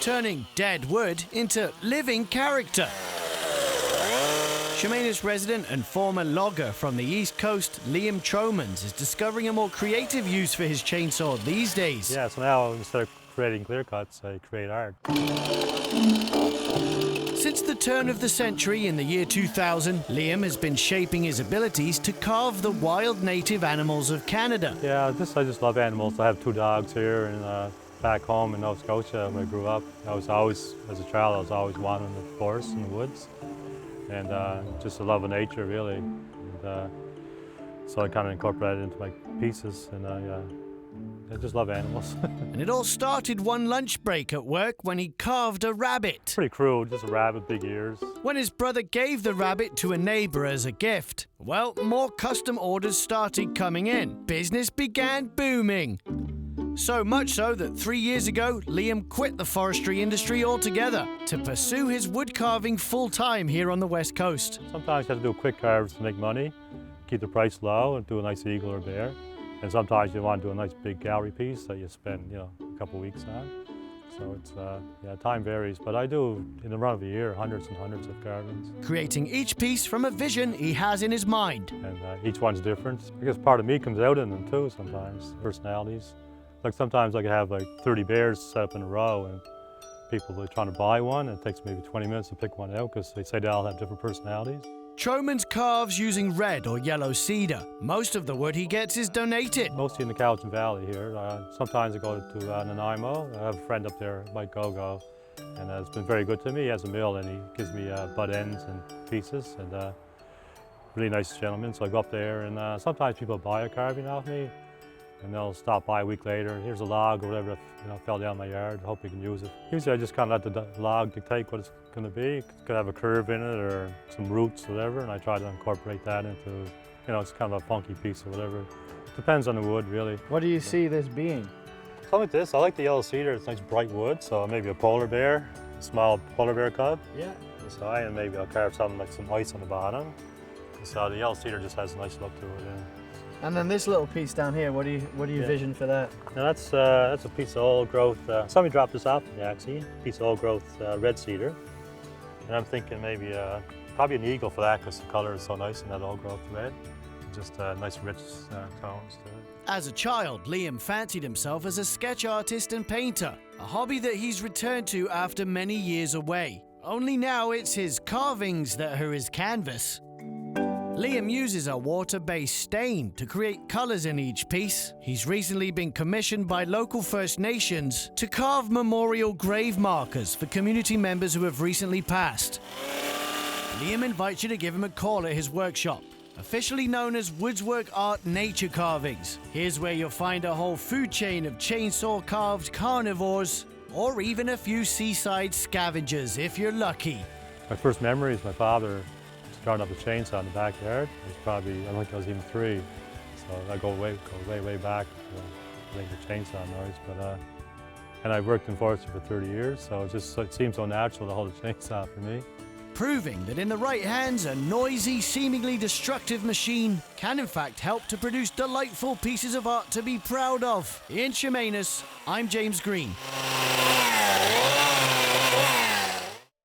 turning dead wood into living character. Chemainus resident and former logger from the East Coast, Liam Tromans, is discovering a more creative use for his chainsaw these days. Yeah, so now instead of creating clear cuts, I create art. Since the turn of the century in the year 2000, Liam has been shaping his abilities to carve the wild native animals of Canada. Yeah, I just love animals. I have 2 dogs here, and back home in Nova Scotia where I grew up, as a child, I was always wandering the forest and the woods, and just a love of nature, really. And, so I kind of incorporated it into my pieces, and I just love animals. And it all started one lunch break at work when he carved a rabbit. Pretty crude, just a rabbit, big ears. When his brother gave the rabbit to a neighbor as a gift, well, more custom orders started coming in. Business began booming. So much so that 3 years ago, Liam quit the forestry industry altogether to pursue his wood carving full-time here on the West Coast. Sometimes you have to do quick carves to make money, keep the price low, and do a nice eagle or bear. And sometimes you want to do a nice big gallery piece that you spend, a couple weeks on. So it's, time varies, but I do, in the run of a year, hundreds and hundreds of carvings. Creating each piece from a vision he has in his mind. And each one's different. I guess part of me comes out in them too sometimes, personalities. Like sometimes I could have like 30 bears set up in a row, and people are trying to buy one, and it takes maybe 20 minutes to pick one out because they say they all have different personalities. Tromans carves using red or yellow cedar. Most of the wood he gets is donated. Mostly in the Cowichan Valley here. Sometimes I go to Nanaimo. I have a friend up there, Mike Gogo, and it's been very good to me. He has a mill and he gives me butt ends and pieces, and really nice gentleman. So I go up there, and sometimes people buy a carving off me, and they'll stop by a week later. Here's a log or whatever that fell down my yard. Hope you can use it. Usually I just kind of let the log dictate what it's going to be. It could have a curve in it or some roots, whatever, and I try to incorporate that into, it's kind of a funky piece or whatever. It depends on the wood, really. What do you see this being? Something like this. I like the yellow cedar. It's nice bright wood, so maybe a polar bear, a small polar bear cub. Yeah. On the side, and maybe I'll carve something like some ice on the bottom. So the yellow cedar just has a nice look to it. Yeah. And then this little piece down here, what do you vision for that? Now that's a piece of old growth. Somebody dropped this off to me actually. Piece of old growth red cedar, and I'm thinking maybe probably an eagle for that because the color is so nice in that old growth red. Just nice rich tones to it. As a child, Liam fancied himself as a sketch artist and painter, a hobby that he's returned to after many years away. Only now it's his carvings that are his canvas. Liam uses a water-based stain to create colours in each piece. He's recently been commissioned by local First Nations to carve memorial grave markers for community members who have recently passed. Liam invites you to give him a call at his workshop, officially known as Woodswork Art Nature Carvings. Here's where you'll find a whole food chain of chainsaw-carved carnivores, or even a few seaside scavengers if you're lucky. My first memory is my father starting up a chainsaw in the backyard. It was probably, I think I was even 3, so I go way back to I think the chainsaw noise. But and I worked in forestry for 30 years, so it seemed so natural to hold a chainsaw for me. Proving that in the right hands, a noisy, seemingly destructive machine can in fact help to produce delightful pieces of art to be proud of. In Chemainus, I'm James Green.